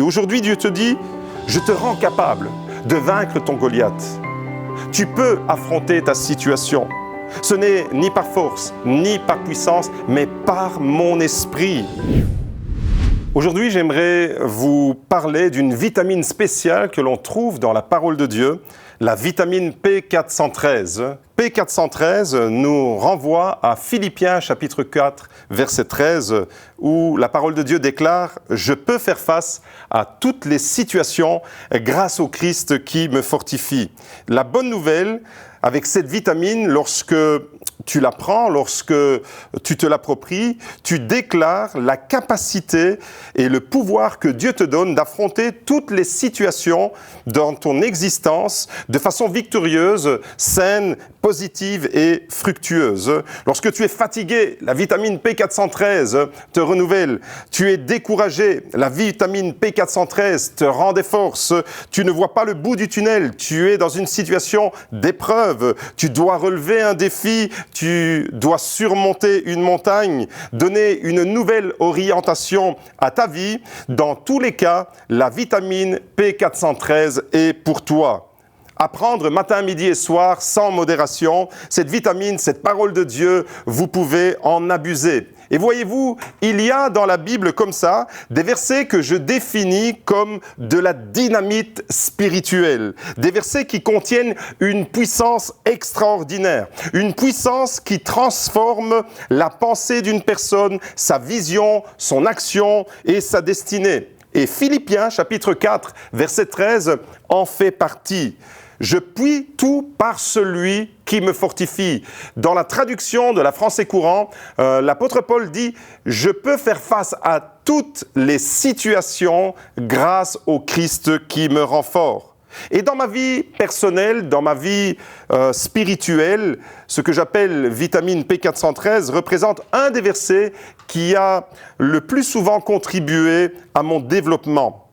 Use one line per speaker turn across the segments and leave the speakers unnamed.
Et aujourd'hui, Dieu te dit, je te rends capable de vaincre ton Goliath. Tu peux affronter ta situation. Ce n'est ni par force, ni par puissance, mais par mon esprit. Aujourd'hui, j'aimerais vous parler d'une vitamine spéciale que l'on trouve dans la parole de Dieu, la vitamine P413. P413 nous renvoie à Philippiens chapitre 4, verset 13, où la parole de Dieu déclare « Je peux faire face à toutes les situations grâce au Christ qui me fortifie ». La bonne nouvelle avec cette vitamine, lorsque tu la prends, lorsque tu te l'appropries, tu déclares la capacité et le pouvoir que Dieu te donne d'affronter toutes les situations dans ton existence de façon victorieuse, saine, positive et fructueuse. Lorsque tu es fatigué, la vitamine P413 te renouvelle. Tu es découragé, la vitamine P413 te rend des forces. Tu ne vois pas le bout du tunnel, tu es dans une situation d'épreuve. Tu dois relever un défi, tu dois surmonter une montagne, donner une nouvelle orientation à ta vie. Dans tous les cas, la vitamine P413 est pour toi. À prendre matin, midi et soir, sans modération. Cette vitamine, cette parole de Dieu, vous pouvez en abuser. Et voyez-vous, il y a dans la Bible comme ça, des versets que je définis comme de la dynamite spirituelle. Des versets qui contiennent une puissance extraordinaire. Une puissance qui transforme la pensée d'une personne, sa vision, son action et sa destinée. Et Philippiens chapitre 4, verset 13 en fait partie. Je puis tout par celui qui me fortifie. Dans la traduction de la français courant, l'apôtre Paul dit « Je peux faire face à toutes les situations grâce au Christ qui me rend fort ». Et dans ma vie personnelle, dans ma vie spirituelle, ce que j'appelle vitamine P413 représente un des versets qui a le plus souvent contribué à mon développement.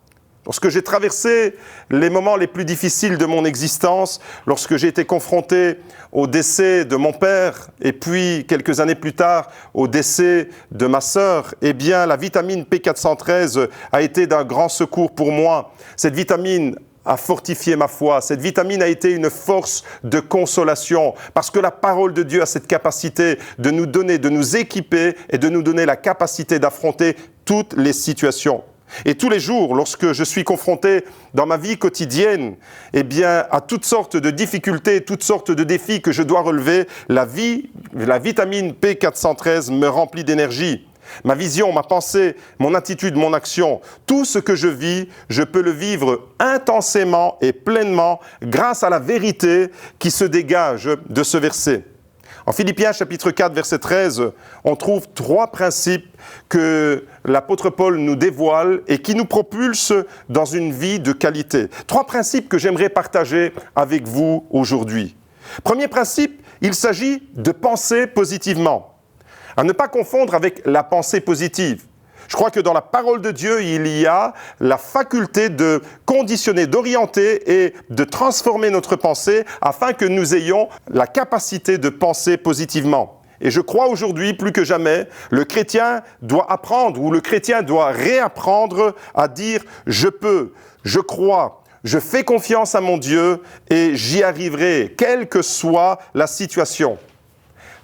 Lorsque j'ai traversé les moments les plus difficiles de mon existence, lorsque j'ai été confronté au décès de mon père et puis quelques années plus tard au décès de ma sœur, eh bien la vitamine P413 a été d'un grand secours pour moi. Cette vitamine a fortifié ma foi. Cette vitamine a été une force de consolation parce que la parole de Dieu a cette capacité de nous donner, de nous équiper et de nous donner la capacité d'affronter toutes les situations. Et tous les jours, lorsque je suis confronté dans ma vie quotidienne, eh bien, à toutes sortes de difficultés, toutes sortes de défis que je dois relever, la vitamine P413 me remplit d'énergie. Ma vision, ma pensée, mon attitude, mon action, tout ce que je vis, je peux le vivre intensément et pleinement grâce à la vérité qui se dégage de ce verset. En Philippiens chapitre 4, verset 13, on trouve 3 principes que l'apôtre Paul nous dévoile et qui nous propulsent dans une vie de qualité. 3 principes que j'aimerais partager avec vous aujourd'hui. Premier principe, il s'agit de penser positivement. À ne pas confondre avec la pensée positive. Je crois que dans la parole de Dieu, il y a la faculté de conditionner, d'orienter et de transformer notre pensée afin que nous ayons la capacité de penser positivement. Et je crois aujourd'hui, plus que jamais, le chrétien doit apprendre ou le chrétien doit réapprendre à dire « je peux, je crois ». Je fais confiance à mon Dieu et j'y arriverai, quelle que soit la situation.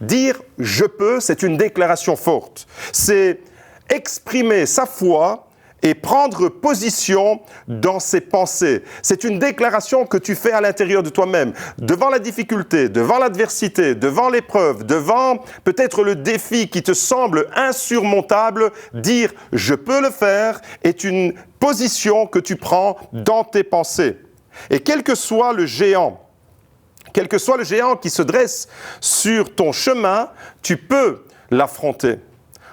Dire « je peux », c'est une déclaration forte. C'est exprimer sa foi et prendre position dans ses pensées. C'est une déclaration que tu fais à l'intérieur de toi-même. Devant la difficulté, devant l'adversité, devant l'épreuve, devant peut-être le défi qui te semble insurmontable, dire « je peux le faire » est une position que tu prends dans tes pensées. Et quel que soit le géant qui se dresse sur ton chemin, tu peux l'affronter.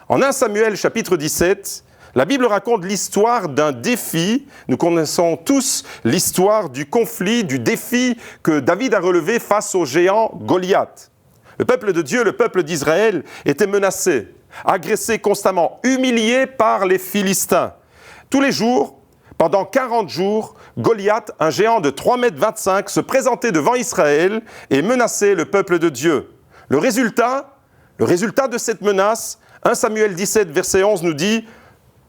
En 1 Samuel chapitre 17, la Bible raconte l'histoire d'un défi. Nous connaissons tous l'histoire du conflit, du défi que David a relevé face au géant Goliath. Le peuple de Dieu, le peuple d'Israël, était menacé, agressé constamment, humilié par les Philistins. Tous les jours, pendant 40 jours, Goliath, un géant de 3,25 m, se présentait devant Israël et menaçait le peuple de Dieu. Le résultat de cette menace, 1 Samuel 17, verset 11 nous dit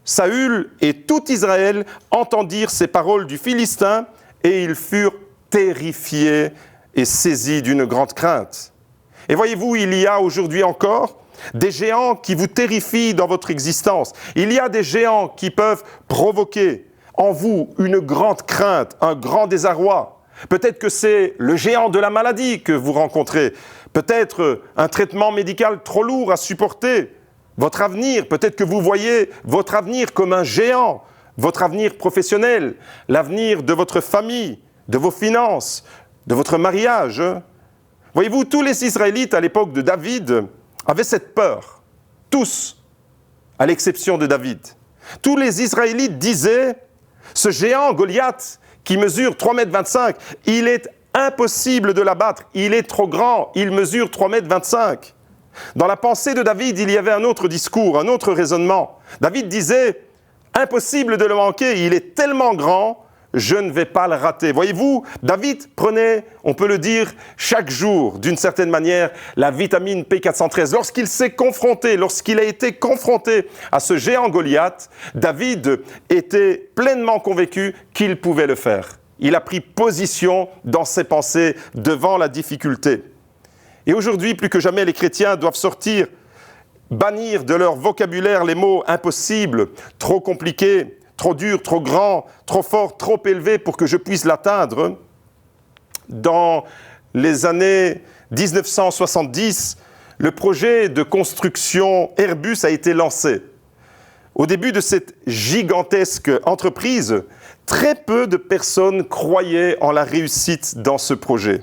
Saül et tout Israël entendirent ces paroles du Philistin et ils furent terrifiés et saisis d'une grande crainte. Et voyez-vous, il y a aujourd'hui encore des géants qui vous terrifient dans votre existence. Il y a des géants qui peuvent provoquer en vous une grande crainte, un grand désarroi. Peut-être que c'est le géant de la maladie que vous rencontrez. Peut-être un traitement médical trop lourd à supporter. Votre avenir, peut-être que vous voyez votre avenir comme un géant. Votre avenir professionnel, l'avenir de votre famille, de vos finances, de votre mariage. Voyez-vous, tous les Israélites à l'époque de David avaient cette peur. Tous, à l'exception de David. Tous les Israélites disaient, ce géant Goliath qui mesure 3,25 m, il est impossible de l'abattre, il est trop grand, il mesure 3,25 m. Dans la pensée de David, il y avait un autre discours, un autre raisonnement. David disait, impossible de le manquer, il est tellement grand, je ne vais pas le rater. Voyez-vous, David prenait, on peut le dire, chaque jour, d'une certaine manière, la vitamine P413. Lorsqu'il s'est confronté, lorsqu'il a été confronté à ce géant Goliath, David était pleinement convaincu qu'il pouvait le faire. Il a pris position dans ses pensées devant la difficulté. Et aujourd'hui, plus que jamais, les chrétiens doivent sortir, bannir de leur vocabulaire les mots impossibles, trop compliqués, trop dur, trop grand, trop fort, trop élevé pour que je puisse l'atteindre. Dans les années 1970, le projet de construction Airbus a été lancé. Au début de cette gigantesque entreprise, très peu de personnes croyaient en la réussite dans ce projet.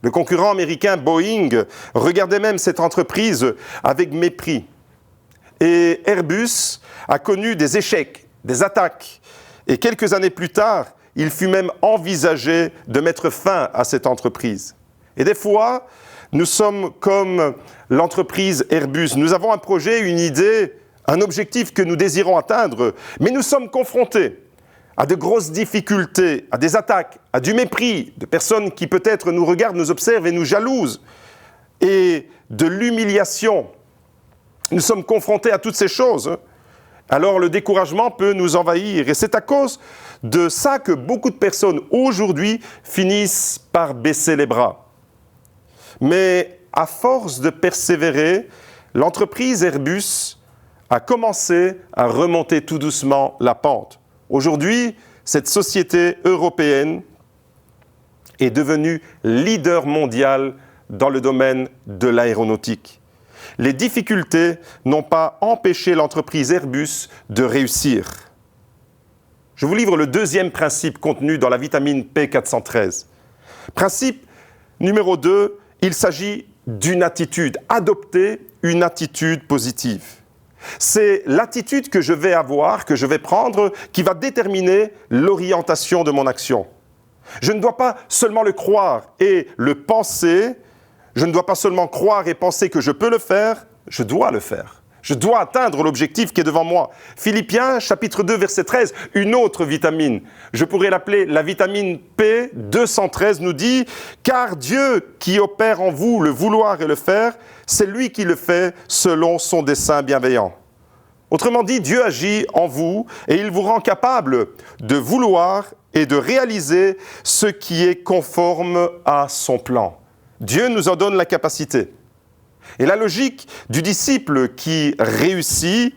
Le concurrent américain Boeing regardait même cette entreprise avec mépris. Et Airbus a connu des échecs, des attaques. Et quelques années plus tard, il fut même envisagé de mettre fin à cette entreprise. Et des fois, nous sommes comme l'entreprise Airbus. Nous avons un projet, une idée, un objectif que nous désirons atteindre, mais nous sommes confrontés à de grosses difficultés, à des attaques, à du mépris, de personnes qui peut-être nous regardent, nous observent et nous jalousent, et de l'humiliation. Nous sommes confrontés à toutes ces choses. Alors le découragement peut nous envahir. Et c'est à cause de ça que beaucoup de personnes aujourd'hui finissent par baisser les bras. Mais à force de persévérer, l'entreprise Airbus a commencé à remonter tout doucement la pente. Aujourd'hui, cette société européenne est devenue leader mondial dans le domaine de l'aéronautique. Les difficultés n'ont pas empêché l'entreprise Airbus de réussir. Je vous livre le deuxième principe contenu dans la vitamine P413. Principe numéro 2, il s'agit d'une attitude, adopter une attitude positive. C'est l'attitude que je vais avoir, que je vais prendre, qui va déterminer l'orientation de mon action. Je ne dois pas seulement le croire et le penser, je ne dois pas seulement croire et penser que je peux le faire, je dois le faire. Je dois atteindre l'objectif qui est devant moi. Philippiens, chapitre 2, verset 13, une autre vitamine. Je pourrais l'appeler la vitamine P213, nous dit « Car Dieu qui opère en vous le vouloir et le faire, c'est lui qui le fait selon son dessein bienveillant. » Autrement dit, Dieu agit en vous et il vous rend capable de vouloir et de réaliser ce qui est conforme à son plan. Dieu nous en donne la capacité. Et la logique du disciple qui réussit,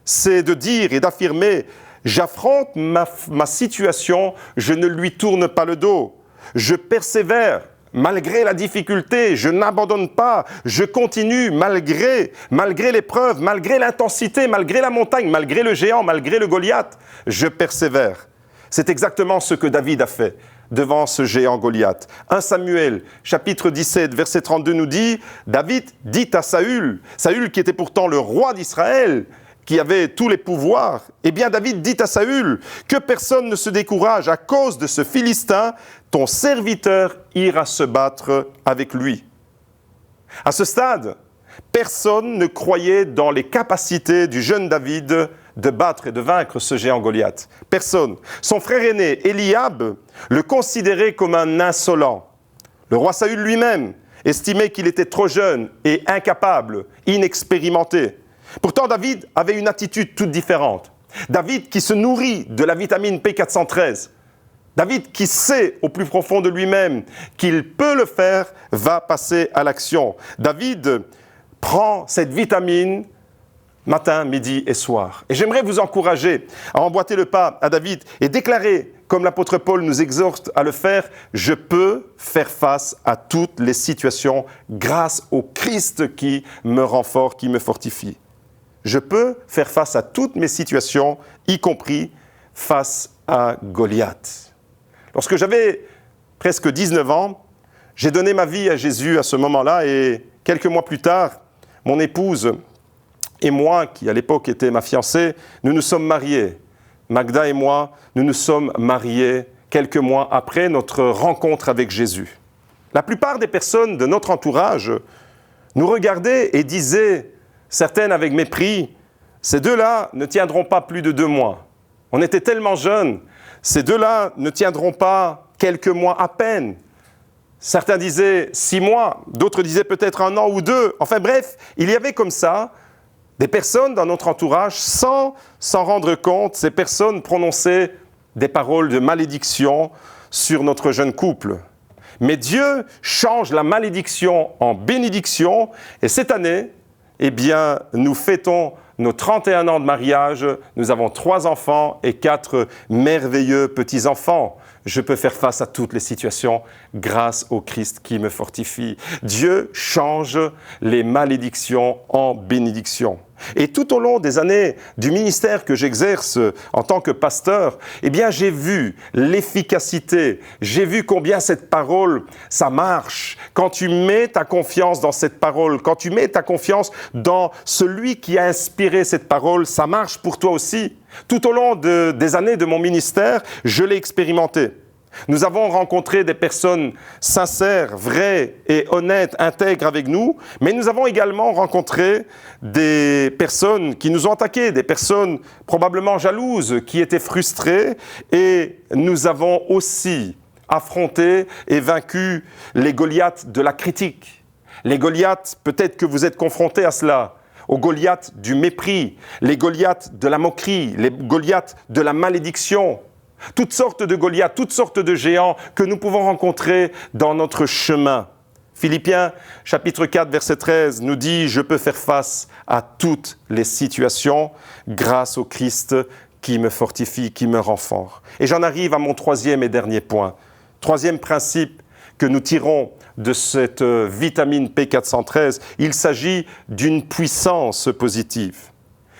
c'est de dire et d'affirmer « J'affronte ma situation, je ne lui tourne pas le dos. Je persévère, malgré la difficulté, je n'abandonne pas, je continue malgré l'épreuve, malgré l'intensité, malgré la montagne, malgré le géant, malgré le Goliath, je persévère. » C'est exactement ce que David a fait devant ce géant Goliath. 1 Samuel, chapitre 17, verset 32 nous dit « David dit à Saül qui était pourtant le roi d'Israël, qui avait tous les pouvoirs, eh bien David dit à Saül que personne ne se décourage à cause de ce Philistin, ton serviteur ira se battre avec lui. » À ce stade, personne ne croyait dans les capacités du jeune David de battre et de vaincre ce géant Goliath. Personne. Son frère aîné, Eliab, le considérait comme un insolent. Le roi Saül lui-même estimait qu'il était trop jeune et incapable, inexpérimenté. Pourtant, David avait une attitude toute différente. David qui se nourrit de la vitamine P413. David qui sait au plus profond de lui-même qu'il peut le faire, va passer à l'action. David prend cette vitamine matin, midi et soir. Et j'aimerais vous encourager à emboîter le pas à David et déclarer, comme l'apôtre Paul nous exhorte à le faire, « Je peux faire face à toutes les situations grâce au Christ qui me rend fort, qui me fortifie. » Je peux faire face à toutes mes situations, y compris face à Goliath. Lorsque j'avais presque 19 ans, j'ai donné ma vie à Jésus à ce moment-là et quelques mois plus tard, mon épouse et moi, qui à l'époque était ma fiancée, nous nous sommes mariés. Magda et moi, nous nous sommes mariés quelques mois après notre rencontre avec Jésus. La plupart des personnes de notre entourage nous regardaient et disaient, certaines avec mépris, « Ces deux-là ne tiendront pas plus de 2 mois. On était tellement jeunes, ces deux-là ne tiendront pas quelques mois à peine. » Certains disaient 6 mois, d'autres disaient peut-être 1 an ou 2. Enfin bref, il y avait comme ça des personnes dans notre entourage, sans s'en rendre compte, ces personnes prononçaient des paroles de malédiction sur notre jeune couple. Mais Dieu change la malédiction en bénédiction et cette année, eh bien, nous fêtons nos 31 ans de mariage, nous avons 3 enfants et 4 merveilleux petits-enfants. Je peux faire face à toutes les situations grâce au Christ qui me fortifie. Dieu change les malédictions en bénédictions. Et tout au long des années du ministère que j'exerce en tant que pasteur, eh bien, j'ai vu l'efficacité, j'ai vu combien cette parole, ça marche. Quand tu mets ta confiance dans cette parole, quand tu mets ta confiance dans celui qui a inspiré cette parole, ça marche pour toi aussi. Tout au long des années de mon ministère, je l'ai expérimenté. Nous avons rencontré des personnes sincères, vraies et honnêtes, intègres avec nous, mais nous avons également rencontré des personnes qui nous ont attaqués, des personnes probablement jalouses, qui étaient frustrées, et nous avons aussi affronté et vaincu les Goliaths de la critique. Les Goliaths, peut-être que vous êtes confrontés à cela, aux Goliaths du mépris, les Goliaths de la moquerie, les Goliaths de la malédiction. Toutes sortes de Goliaths, toutes sortes de géants que nous pouvons rencontrer dans notre chemin. Philippiens, chapitre 4, verset 13, nous dit « Je peux faire face à toutes les situations grâce au Christ qui me fortifie, qui me rend fort. » Et j'en arrive à mon 3e et dernier point. 3e principe que nous tirons de cette vitamine P413, il s'agit d'une puissance positive.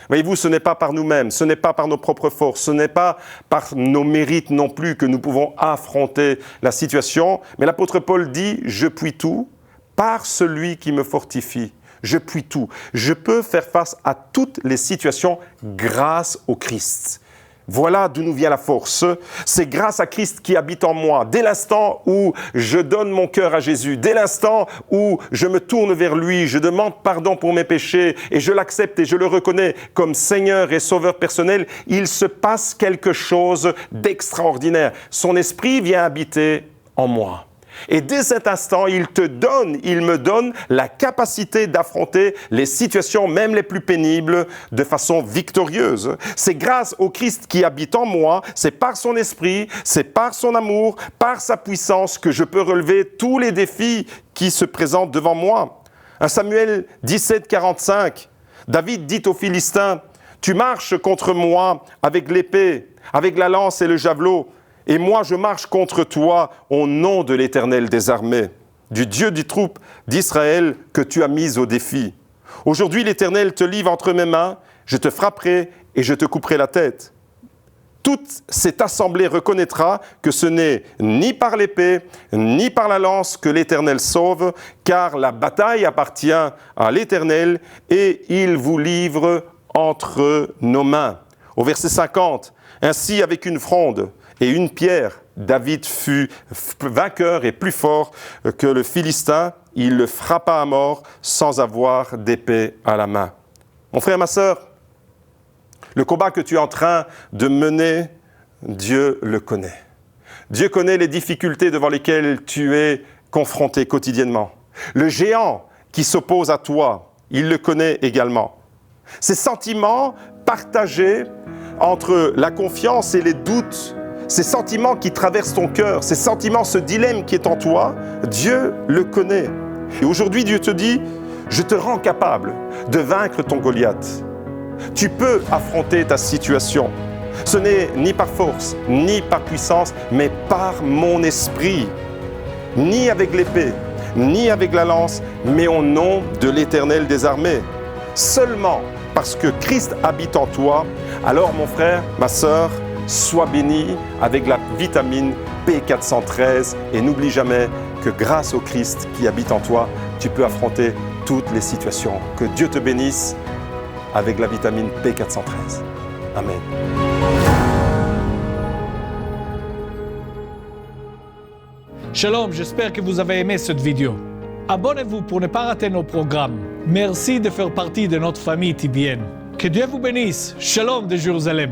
Voyez-vous, ce n'est pas par nous-mêmes, ce n'est pas par nos propres forces, ce n'est pas par nos mérites non plus que nous pouvons affronter la situation. Mais l'apôtre Paul dit « Je puis tout par celui qui me fortifie. Je puis tout. Je peux faire face à toutes les situations grâce au Christ. » Voilà d'où nous vient la force. C'est grâce à Christ qui habite en moi. Dès l'instant où je donne mon cœur à Jésus, dès l'instant où je me tourne vers lui, je demande pardon pour mes péchés et je l'accepte et je le reconnais comme Seigneur et Sauveur personnel, il se passe quelque chose d'extraordinaire. Son esprit vient habiter en moi. Et dès cet instant, il me donne la capacité d'affronter les situations, même les plus pénibles, de façon victorieuse. C'est grâce au Christ qui habite en moi, c'est par son esprit, c'est par son amour, par sa puissance que je peux relever tous les défis qui se présentent devant moi. 1 Samuel 17, 45, David dit aux Philistins, « Tu marches contre moi avec l'épée, avec la lance et le javelot. Et moi, je marche contre toi au nom de l'Éternel des armées, du Dieu des troupes d'Israël que tu as mis au défi. Aujourd'hui, l'Éternel te livre entre mes mains, je te frapperai et je te couperai la tête. Toute cette assemblée reconnaîtra que ce n'est ni par l'épée, ni par la lance que l'Éternel sauve, car la bataille appartient à l'Éternel et il vous livre entre nos mains. » Au verset 50, « Ainsi avec une fronde, et une pierre, David fut vainqueur et plus fort que le Philistin. Il le frappa à mort sans avoir d'épée à la main. » Mon frère, ma sœur, le combat que tu es en train de mener, Dieu le connaît. Dieu connaît les difficultés devant lesquelles tu es confronté quotidiennement. Le géant qui s'oppose à toi, il le connaît également. Ces sentiments partagés entre la confiance et les doutes, ces sentiments qui traversent ton cœur, ces sentiments, ce dilemme qui est en toi, Dieu le connaît. Et aujourd'hui, Dieu te dit, je te rends capable de vaincre ton Goliath. Tu peux affronter ta situation. Ce n'est ni par force, ni par puissance, mais par mon esprit. Ni avec l'épée, ni avec la lance, mais au nom de l'Éternel des armées. Seulement parce que Christ habite en toi, alors mon frère, ma sœur, sois béni avec la vitamine P413 et n'oublie jamais que grâce au Christ qui habite en toi, tu peux affronter toutes les situations. Que Dieu te bénisse avec la vitamine P413. Amen.
Shalom, j'espère que vous avez aimé cette vidéo. Abonnez-vous pour ne pas rater nos programmes. Merci de faire partie de notre famille TBN. Que Dieu vous bénisse. Shalom de Jérusalem.